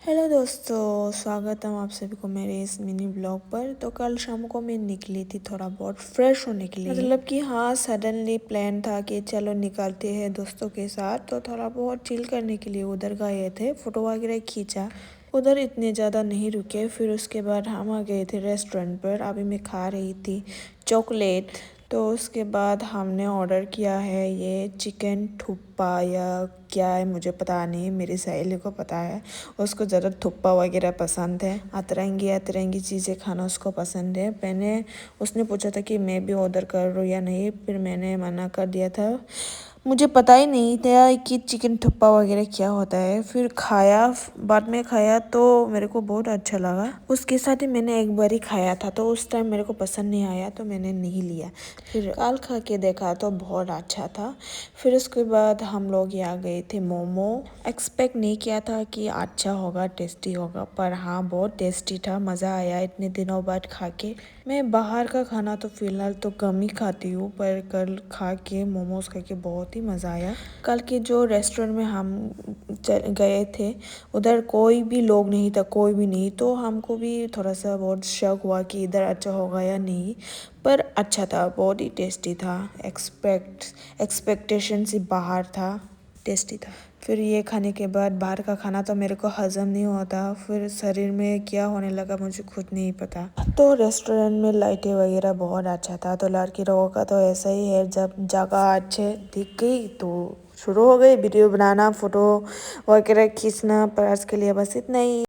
Hello दोस्तों, स्वागत है आप सभी को मेरे इस मिनी ब्लॉग पर। तो कल शाम को मैं निकली थी थोड़ा बहुत फ्रेश होने के लिए। मतलब कि हाँ, सडनली प्लान था कि चलो निकलते हैं दोस्तों के साथ। तो थोड़ा बहुत चिल करने के लिए उधर गए थे, फोटो वगैरह खींचा। उधर इतने ज़्यादा नहीं रुके। फिर उसके बाद हम आ गए थे रेस्टोरेंट पर। अभी मैं खा रही थी चॉकलेट। तो उसके बाद हमने ऑर्डर किया है ये चिकन थुप्पा या क्या है मुझे पता नहीं, मेरी सहेली को पता है। उसको ज़्यादा थुप्पा वगैरह पसंद है, अतरंगी अतरंगी चीज़ें खाना उसको पसंद है। मैंने उसने पूछा था कि मैं भी ऑर्डर कर लूँ या नहीं, फिर मैंने मना कर दिया था। मुझे पता ही नहीं था कि चिकन थुप्पा वगैरह क्या होता है। फिर खाया, बाद में खाया तो मेरे को बहुत अच्छा लगा। उसके साथ ही मैंने एक बार ही खाया था, तो उस टाइम मेरे को पसंद नहीं आया तो मैंने नहीं लिया। फिर कल खा के देखा तो बहुत अच्छा था। फिर उसके बाद हम लोग यहाँ गए थे मोमो। एक्सपेक्ट नहीं किया था कि अच्छा होगा, टेस्टी होगा, पर हाँ बहुत टेस्टी था। मज़ा आया इतने दिनों बाद खा के। मैं बाहर का खाना तो फिलहाल तो कम ही खाती हूँ, पर कल खा के मोमोज खा के बहुत ही मज़ा आया। कल के जो रेस्टोरेंट में हम गए थे उधर कोई भी लोग नहीं था, कोई भी नहीं। तो हमको भी थोड़ा सा बहुत शक हुआ कि इधर अच्छा होगा या नहीं, पर अच्छा था, बहुत ही टेस्टी था। एक्सपेक्टेशन से बाहर था, टेस्टी था। फिर ये खाने के बाद बाहर का खाना तो मेरे को हजम नहीं होता, फिर शरीर में क्या होने लगा मुझे खुद नहीं पता। तो रेस्टोरेंट में लाइटें वगैरह बहुत अच्छा था। तो लड़की लोगों का तो ऐसा ही है, जब जगह अच्छे दिख गई तो शुरू हो गई वीडियो बनाना, फोटो वगैरह खींचना। पर आज के लिए बस इतना ही।